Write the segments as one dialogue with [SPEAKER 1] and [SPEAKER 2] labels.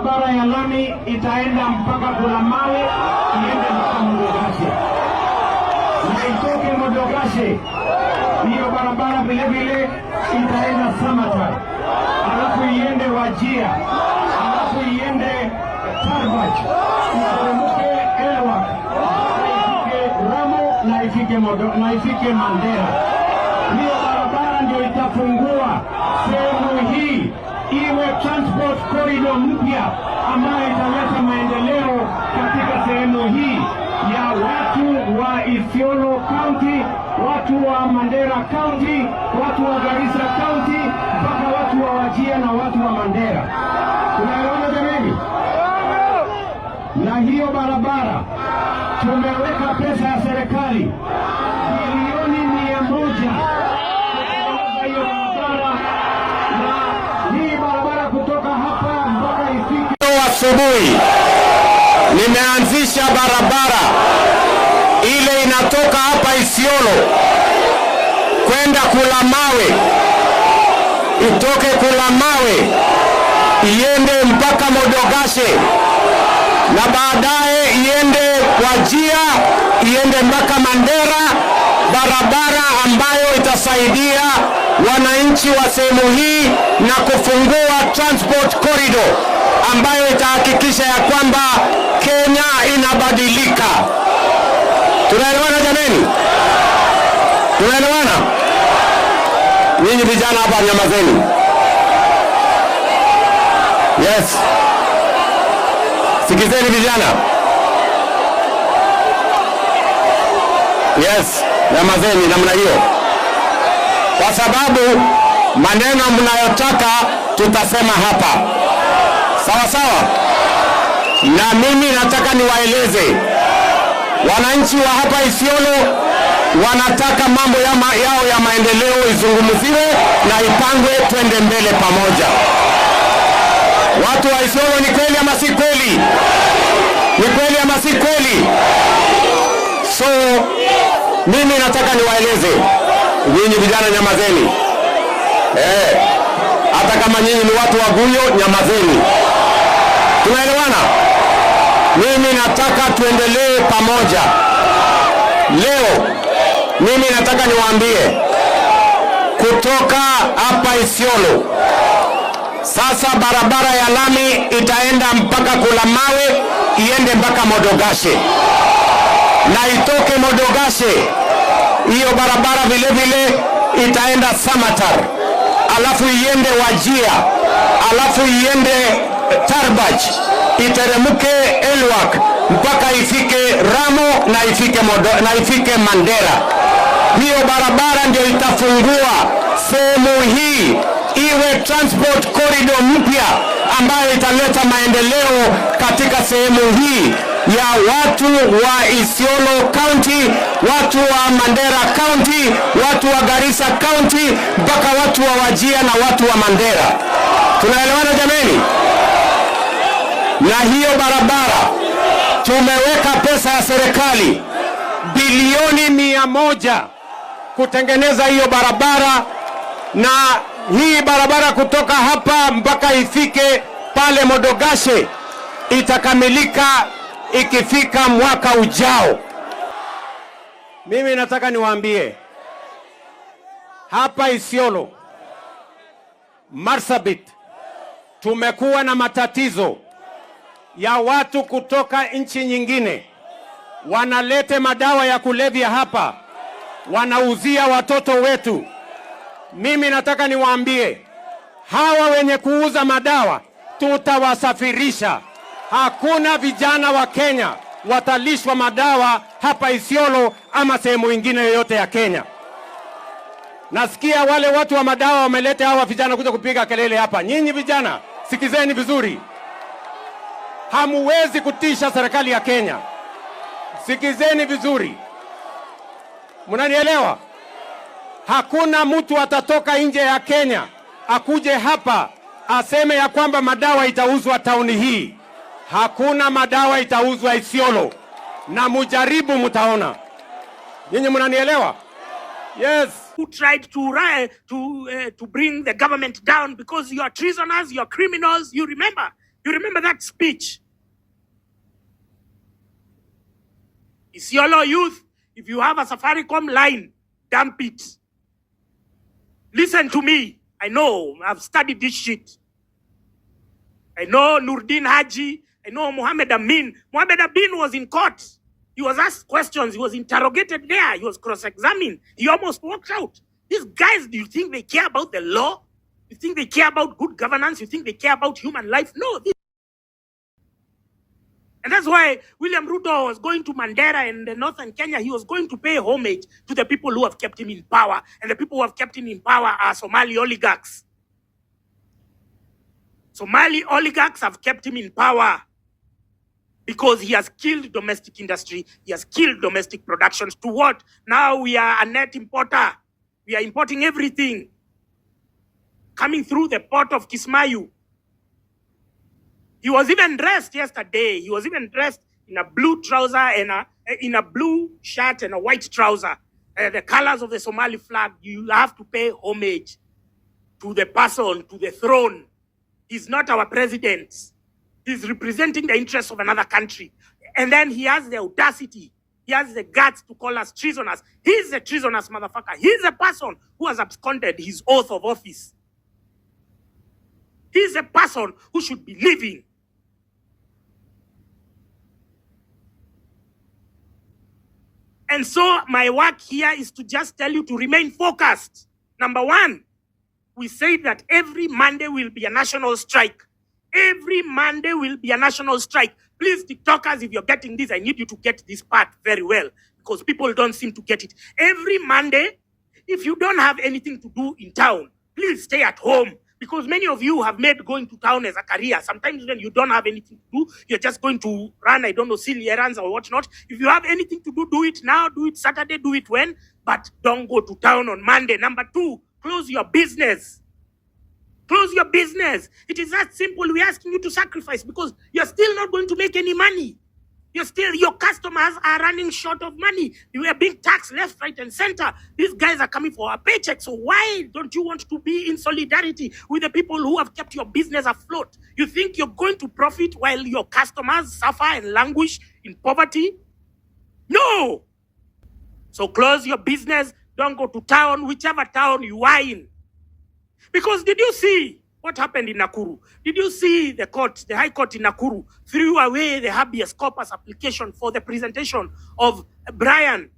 [SPEAKER 1] Barabara ya lami itaenda mpaka Kulamawe, iende mpaka Modogashe. Na itoke Modogashe, hiyo barabara vile vile itaenda Sabotage. Alafu iende Wajia, alafu iende Sabotage, iteremke Elwak, ifike Ramo na ifike Mandera. Hiyo barabara ndio itafungua sehemu hii iwe transport corridor mpya ambayo italeta maendeleo katika sehemu hii ya watu wa Isiolo County, watu wa Mandera County, watu wa Garissa County, mpaka watu wa Wajia na watu wa Mandera. Tunaelewana jamani? Na hiyo barabara tumeweka pesa ya serikali bilioni 100 kutengeneza hiyo barabara, na hii barabara kutoka hapa mpaka ifike.
[SPEAKER 2] Asubuhi nimeanzisha barabara ile inatoka hapa Isiolo kwenda Kulamawe, itoke Kulamawe iende mpaka Modogashe, na baadaye iende Wajia, iende mpaka Mandera, barabara ambayo itasaidia wananchi wa sehemu hii na kufungua transport corridor ambayo itahakikisha ya kwamba Kenya inabadilika. Tunaelewana jameni? Tunaelewana? Nyinyi vijana hapa nyamazeni. Yes. Sikizeni vijana. Yes, nyamazeni namna hiyo. Kwa sababu maneno mnayotaka tutasema hapa. Sawa sawa? Na mimi nataka niwaeleze wananchi wa hapa Isiolo wanataka mambo yao ya maendeleo izungumziwe na ipangwe, twende mbele pamoja. Watu wa Isiolo, ni kweli ama si kweli? Ni kweli ama si kweli? So mimi nataka niwaeleze nyinyi vijana, nyamazeni. Hata kama nyinyi ni watu wa Guyo, nyamazeni. Tunaelewana? Mimi nataka tuendelee pamoja. Leo mimi nataka niwaambie kutoka hapa Isiolo, sasa barabara ya lami itaenda mpaka Kulamawe, iende mpaka Modogashe, na itoke Modogashe hiyo barabara vile vile itaenda Sabotage, alafu iende Wajia, alafu iende Tarbaj, iteremke Elwak mpaka ifike Ramo na ifike Mandera. Hiyo barabara ndio itafungua sehemu hii iwe transport corridor mpya ambayo italeta maendeleo katika sehemu hii ya watu wa Isiolo County, watu wa Mandera County, watu wa Garissa County, mpaka watu wa Wajia na watu wa Mandera. Tunaelewana jameni? Na hiyo barabara tumeweka pesa ya serikali bilioni 100 kutengeneza hiyo barabara, na hii barabara kutoka hapa mpaka ifike pale Modogashe itakamilika ikifika mwaka ujao. Mimi nataka niwaambie hapa Isiolo, Marsabit, tumekuwa na matatizo ya watu kutoka nchi nyingine wanalete madawa ya kulevya hapa, wanauzia watoto wetu. Mimi nataka niwaambie hawa wenye kuuza madawa tutawasafirisha. Hakuna vijana wa Kenya watalishwa madawa hapa Isiolo ama sehemu nyingine yoyote ya Kenya. Nasikia wale watu wa madawa wameleta hawa vijana kuja kupiga kelele hapa. Nyinyi vijana, sikizeni vizuri. Hamuwezi kutisha serikali ya Kenya. Sikizeni vizuri. Mnanielewa? Hakuna mtu atatoka nje ya Kenya akuje hapa aseme ya kwamba madawa itauzwa tauni hii. Hakuna madawa itauzwa Isiolo, na mujaribu mtaona. Nyinyi mnanielewa? Yes.
[SPEAKER 3] Who tried to bring the government down because you are treasoners, you are criminals. You remember You remember that speech? Isiolo youth, if you have a Safaricom line, dump it. Listen to me. I know, I've studied this shit. I know Nurdin Haji. I know Mohammed Amin. Mohammed Amin was in court. He was asked questions. He was interrogated there. He was cross-examined. He almost walked out. These guys, do you think they care about the law? You think they care about good governance? You think they care about human life? No. And that's why William Ruto was going to Mandera in the northern Kenya. He was going to pay homage to the people who have kept him in power. And the people who have kept him in power are Somali oligarchs. Somali oligarchs have kept him in power because he has killed domestic industry. He has killed domestic productions. To what? Now we are a net importer. We are importing everything coming through the port of Kismayu. He was even dressed yesterday. He was even dressed in a blue trouser and in a blue shirt and a white trouser. The colors of the Somali flag. You have to pay homage to the person, to the throne. He's not our president. He's representing the interests of another country. And then he has the audacity. He has the guts to call us treasoners. He's a treasonous motherfucker. He's a person who has absconded his oath of office. He's a person who should be living. And so my work here is to just tell you to remain focused. Number one, we say that every Monday will be a national strike. Every Monday will be a national strike. Please, TikTokers, if you're getting this, I need you to get this part very well because people don't seem to get it. Every Monday, if you don't have anything to do in town, please stay at home because many of you have made going to town as a career. Sometimes when you don't have anything to do, you're just going to run, I don't know, silly errands or whatnot. If you have anything to do, do it now, do it Saturday, do it when, but don't go to town on Monday. Number two, close your business. Close your business. It is that simple. We're asking you to sacrifice because you're still not going to make any money. Your customers are running short of money. You are being taxed left, right, and center. These guys are coming for a paycheck. So why don't you want to be in solidarity with the people who have kept your business afloat? You think you're going to profit while your customers suffer and languish in poverty? No. So close your business. Don't go to town, whichever town you are in. Because did you see what happened in Nakuru? Did you see the High Court in Nakuru threw away the habeas corpus application for the presentation of Brian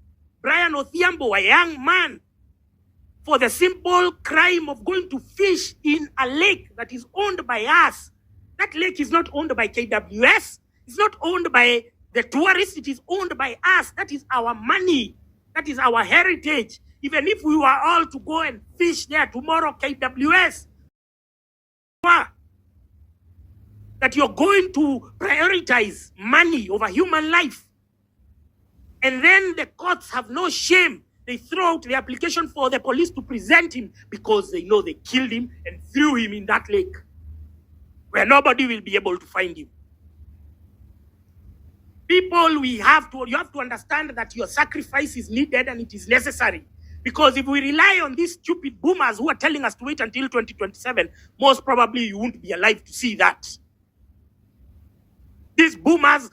[SPEAKER 3] Othiambo, a young man, for the simple crime of going to fish in a lake that is owned by us. That lake is not owned by KWS. It's not owned by the tourists. It is owned by us. That is our money. That is our heritage. Even if we were all to go and fish there tomorrow, KWS, that you're going to prioritize money over human life. And then the courts have no shame. They throw out the application for the police to present him because they know they killed him and threw him in that lake where nobody will be able to find him. People, you have to understand that your sacrifice is needed and it is necessary. Because if we rely on these stupid boomers who are telling us to wait until 2027, most probably you won't be alive to see that. These boomers,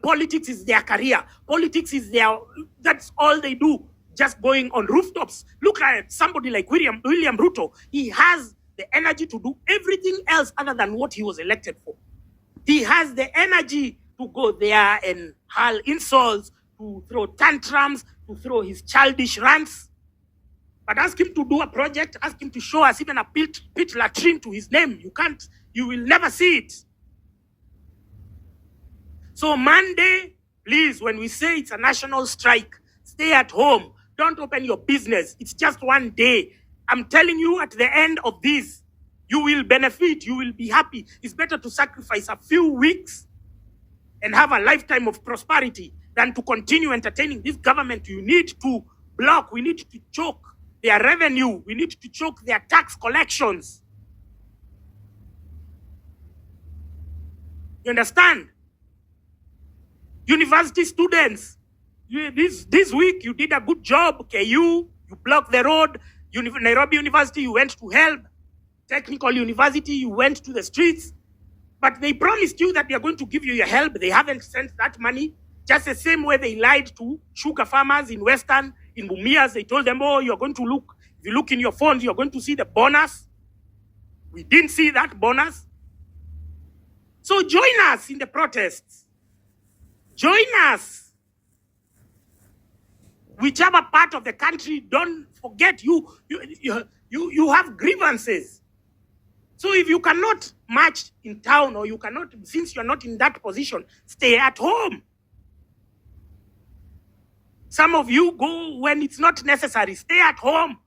[SPEAKER 3] politics is their career. Politics is that's all they do, just going on rooftops. Look at somebody like William Ruto. He has the energy to do everything else other than what he was elected for. He has the energy to go there and hurl insults, to throw tantrums, to throw his childish rants. But ask him to do a project, ask him to show us even a pit latrine to his name. You will never see it. So Monday, please, when we say it's a national strike, stay at home. Don't open your business. It's just one day. I'm telling you, at the end of this, you will benefit. You will be happy. It's better to sacrifice a few weeks and have a lifetime of prosperity than to continue entertaining this government. You need to block. We need to choke their revenue. We need to choke their tax collections. You understand? University students, this week you did a good job. KU, you blocked the road. Nairobi University, you went to help. Technical University, you went to the streets. But they promised you that they are going to give you your help. They haven't sent that money. Just the same way they lied to sugar farmers in Western, in Mumias. They told them, oh, you're going to look, if you look in your phones, you're going to see the bonus. We didn't see that bonus. So join us in the protests. Join us. Whichever part of the country, don't forget you have grievances. So if you cannot march in town, or you cannot, since you're not in that position, stay at home. Some of you go when it's not necessary. Stay at home.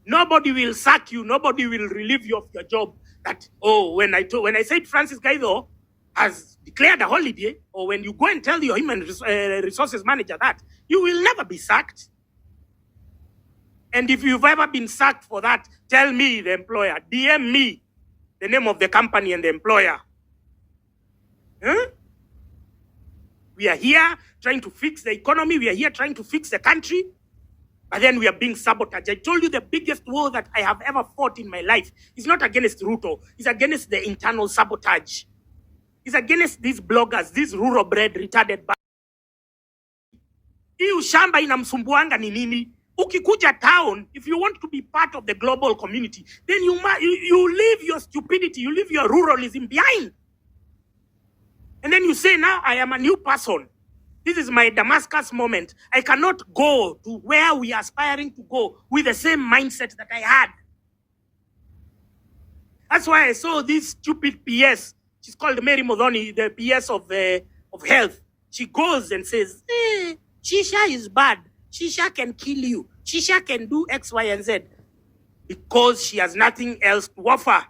[SPEAKER 3] Nobody will sack you. Nobody will relieve you of your job. That, oh, when I said Francis Gaido has declared a holiday, or when you go and tell your human resources manager that, you will never be sacked. And if you've ever been sacked for that, tell me, the employer. DM me the name of the company and the employer. Huh? We are here trying to fix the economy. We are here trying to fix the country. But then we are being sabotaged. I told you the biggest war that I have ever fought in my life is not against Ruto. It's against the internal sabotage. It's against these bloggers, these rural-bred, retarded. Hii ushamba inamsumbuanga ni nini? Ukikuja town, if you want to be part of the global community, then you leave your stupidity, you leave your ruralism behind. And then you say, now I am a new person. This is my Damascus moment. I cannot go to where we are aspiring to go with the same mindset that I had. That's why I saw this stupid PS. She's called Mary Modoni, the PS of health. She goes and says, Shisha is bad. Shisha can kill you. Shisha can do X, Y, and Z. Because she has nothing else to offer.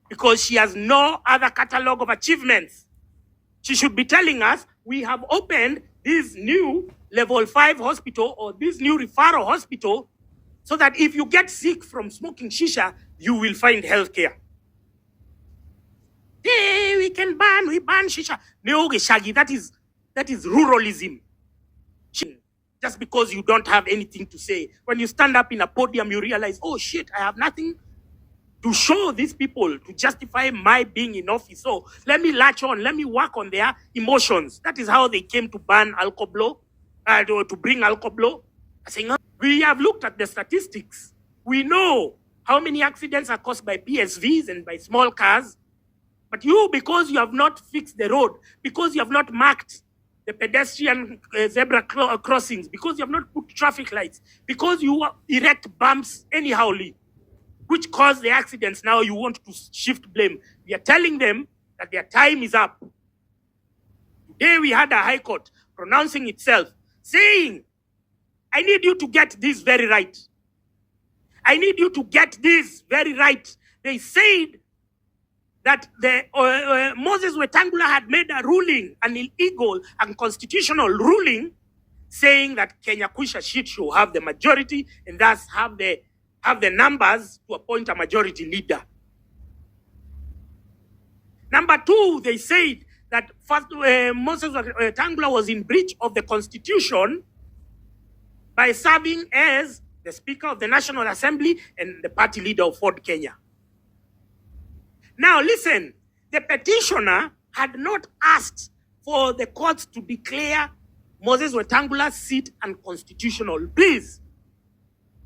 [SPEAKER 3] Because she has no other catalog of achievements. She should be telling us, we have opened this new level 5 hospital, or this new referral hospital, so that if you get sick from smoking shisha, you will find healthcare. Hey, we ban shisha. Neoge shagi, that is ruralism. Just because you don't have anything to say. When you stand up in a podium, you realize, oh shit, I have nothing to show these people to justify my being in office. So let me latch on, let me work on their emotions. That is how they came to ban alcohol, to bring alcohol. We have looked at the statistics. We know how many accidents are caused by PSVs and by small cars. But you, because you have not fixed the road, because you have not marked the pedestrian zebra crossings, because you have not put traffic lights, because you erect bumps anyhowly, which caused the accidents, now you want to shift blame. We are telling them that their time is up. Today we had a high court pronouncing itself, saying, I need you to get this very right. I need you to get this very right. They said that the Moses Wetangula had made a ruling, an illegal and constitutional ruling, saying that Kenya Kwisha Shit should have the majority and thus have the numbers to appoint a majority leader. Number two, they said that first, Moses Wetangula was in breach of the constitution by serving as the Speaker of the National Assembly and the party leader of Ford Kenya. Now listen, the petitioner had not asked for the courts to declare Moses Wetangula's seat unconstitutional. Please.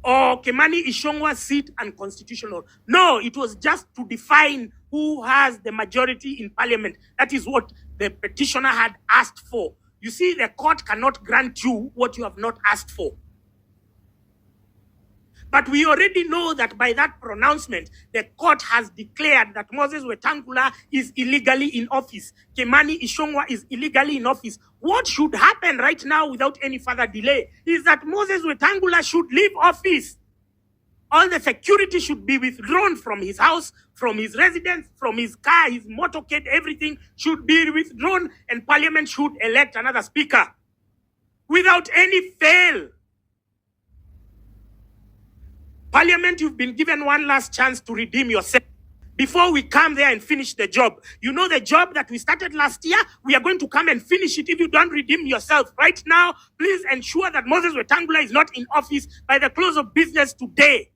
[SPEAKER 3] Or Kimani Ichung'wah's seat unconstitutional. No, it was just to define who has the majority in parliament. That is what the petitioner had asked for. You see, the court cannot grant you what you have not asked for. But we already know that by that pronouncement, the court has declared that Moses Wetangula is illegally in office. Kimani Ichung'wah is illegally in office. What should happen right now without any further delay is that Moses Wetangula should leave office. All the security should be withdrawn from his house, from his residence, from his car, his motorcade, everything should be withdrawn, and Parliament should elect another speaker without any fail. Parliament, you've been given one last chance to redeem yourself before we come there and finish the job. You know the job that we started last year? We are going to come and finish it if you don't redeem yourself. Right now, please ensure that Moses Wetangula is not in office by the close of business today.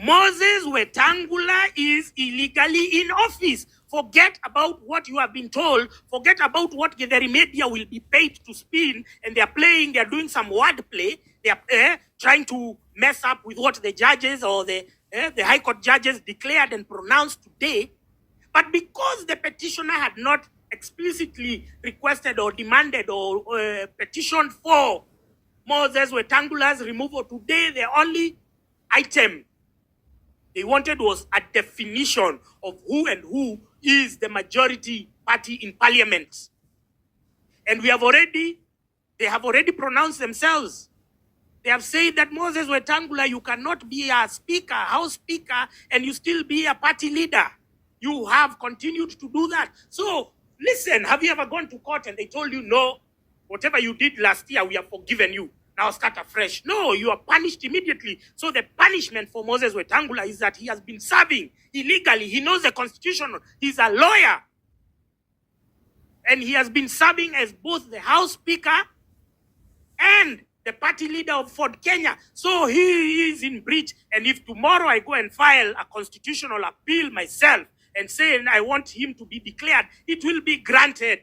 [SPEAKER 3] Moses Wetangula is illegally in office. Forget about what you have been told. Forget about what the media will be paid to spin. And they are doing some wordplay. They are trying to mess up with what the judges or the High Court judges declared and pronounced today. But because the petitioner had not explicitly requested or demanded or petitioned for Moses Wetangula's removal today, the only item they wanted was a definition of who is the majority party in parliament. And they have already pronounced themselves. They have said that Moses Wetangula, you cannot be a speaker, house speaker, and you still be a party leader. You have continued to do that. So, listen, have you ever gone to court and they told you, no, whatever you did last year, we have forgiven you. Now start afresh. No, you are punished immediately. So the punishment for Moses Wetangula is that he has been serving illegally. He knows the constitution. He's a lawyer. And he has been serving as both the House Speaker and the party leader of Ford Kenya. So he is in breach. And if tomorrow I go and file a constitutional appeal myself and say I want him to be declared, it will be granted.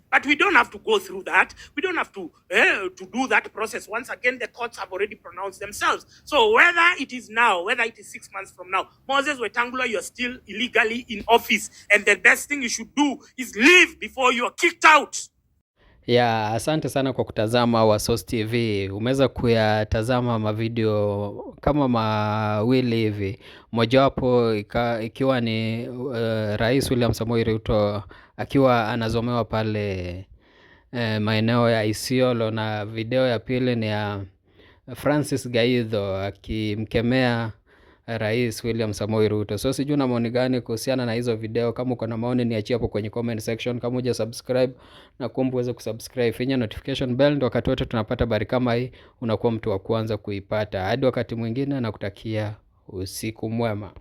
[SPEAKER 3] But we don't have to go through that. We don't have to do that process. Once again, the courts have already pronounced themselves. So whether it is now, whether it is 6 months from now, Moses Wetangula, you're still illegally in office. And the best thing you should do is leave before you are kicked out.
[SPEAKER 4] Ya, asante sana kwa kutazama Wasource TV. Umeweza kuyatazama mavideo kama mawili hivi. Mojawapo ikiwa ni Rais William Samoei Ruto akiwa anazomewa pale maeneo ya Isiolo, na video ya pili ni ya Francis Gaidho akimkemea Rais William Samoei Ruto. So sijui na maoni gani kuhusiana na hizo video. Kama uko na maoni niachie hapo kwenye comment section. Kama huja subscribe, na kuomba uweze kusubscribe, finya notification bell, ndio wakati wote tunapata habari kama hii unakuwa mtu wa kwanza kuipata. Hadi wakati mwingine, nakutakia usiku mwema.